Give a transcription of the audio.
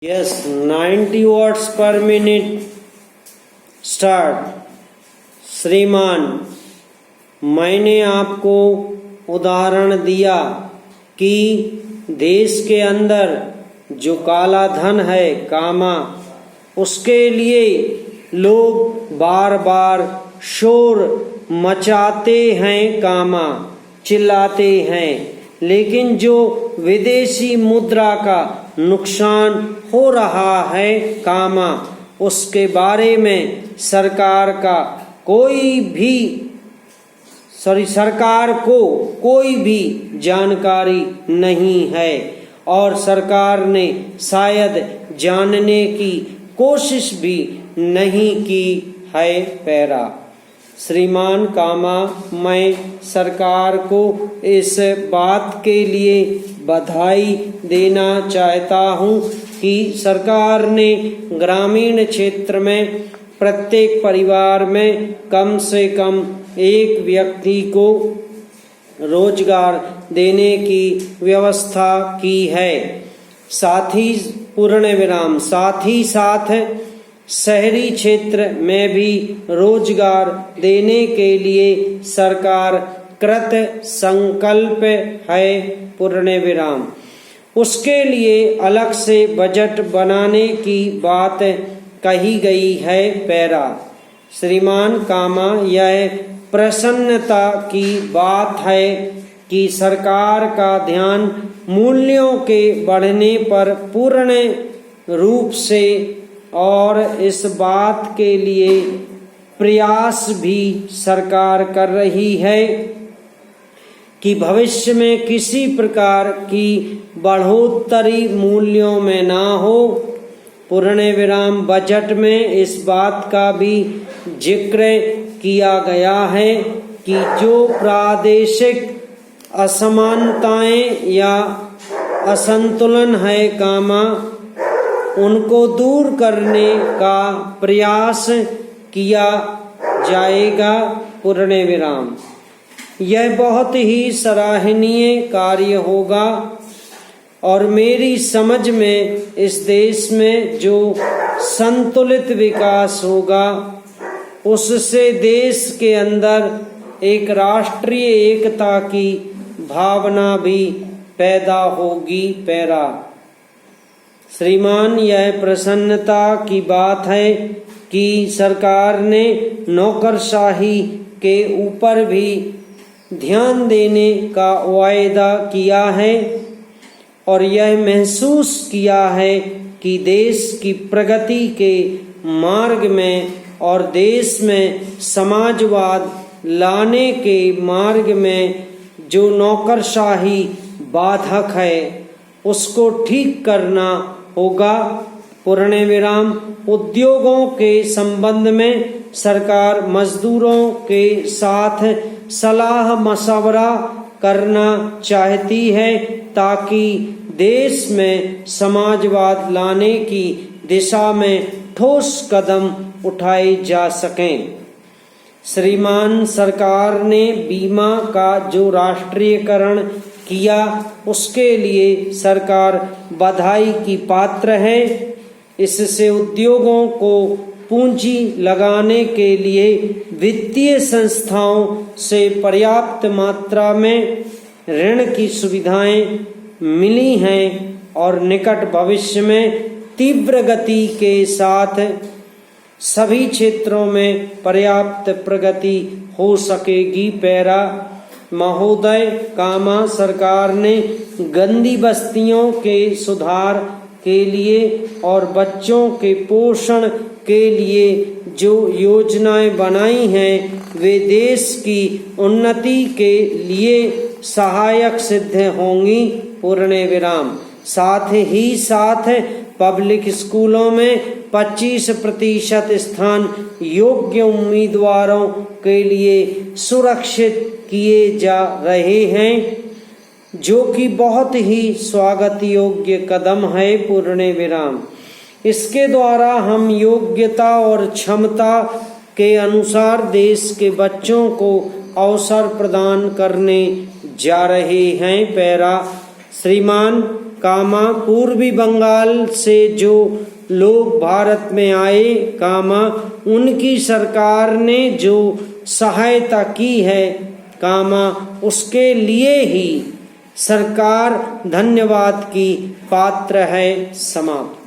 Yes, 90 watts per minute. Start. श्रीमान, मैंने आपको उदाहरण दिया कि देश के अंदर जो काला धन है कामा, उसके लिए लोग बार बार शोर मचाते हैं कामा, चिल्लाते हैं, लेकिन जो विदेशी मुद्रा का नुकसान हो रहा है कामा, उसके बारे में सरकार को कोई भी जानकारी नहीं है और सरकार ने शायद जानने की कोशिश भी नहीं की है। पैरा। श्रीमान कामा, मैं सरकार को इस बात के लिए बधाई देना चाहता हूँ कि सरकार ने ग्रामीण क्षेत्र में प्रत्येक परिवार में कम से कम एक व्यक्ति को रोजगार देने की व्यवस्था की है। साथ ही साथ शहरी क्षेत्र में भी रोजगार देने के लिए सरकार कृत संकल्प है। उसके लिए अलग से बजट बनाने की बात कही गई है। पैरा। श्रीमान कामा, यह प्रसन्नता की बात है कि सरकार का ध्यान मूल्यों के बढ़ने पर पूर्ण रूप से और इस बात के लिए प्रयास भी सरकार कर रही है कि भविष्य में किसी प्रकार की बढ़ोतरी मूल्यों में ना हो। बजट में इस बात का भी जिक्र किया गया है कि जो प्रादेशिक असमानताएं या असंतुलन है कामा, उनको दूर करने का प्रयास किया जाएगा। यह बहुत ही सराहनीय कार्य होगा और मेरी समझ में इस देश में जो संतुलित विकास होगा, उससे देश के अंदर एक राष्ट्रीय एकता की भावना भी पैदा होगी। पैरा। श्रीमान, यह प्रसन्नता की बात है कि सरकार ने नौकरशाही के ऊपर भी ध्यान देने का वायदा किया है और यह महसूस किया है कि देश की प्रगति के मार्ग में और देश में समाजवाद लाने के मार्ग में जो नौकरशाही बाधक है, उसको ठीक करना होगा। उद्योगों के संबंध में सरकार मजदूरों के साथ सलाह मशवरा करना चाहती है ताकि देश में समाजवाद लाने की दिशा में ठोस कदम उठाए जा सकें। श्रीमान, सरकार ने बीमा का जो राष्ट्रीयकरण किया, उसके लिए सरकार बधाई की पात्र है। इससे उद्योगों को पूंजी लगाने के लिए वित्तीय संस्थाओं से पर्याप्त मात्रा में ऋण की सुविधाएं मिली हैं और निकट भविष्य में तीव्र गति के साथ सभी क्षेत्रों में पर्याप्त प्रगति हो सकेगी। पैरा। महोदय कामा, सरकार ने गंदी बस्तियों के सुधार के लिए और बच्चों के पोषण के लिए जो योजनाएं बनाई हैं, वे देश की उन्नति के लिए सहायक सिद्ध होंगी। साथ ही साथ पब्लिक स्कूलों में 25% स्थान योग्य उम्मीदवारों के लिए सुरक्षित किए जा रहे हैं, जो कि बहुत ही स्वागत योग्य कदम है। इसके द्वारा हम योग्यता और क्षमता के अनुसार देश के बच्चों को अवसर प्रदान करने जा रहे हैं। पैरा। श्रीमान, कामा पूर्वी बंगाल से जो लोग भारत में आए, कामा उनकी सरकार ने जो सहायता की है, कामा उसके लिए ही सरकार धन्यवाद की पात्र है। समाप्त।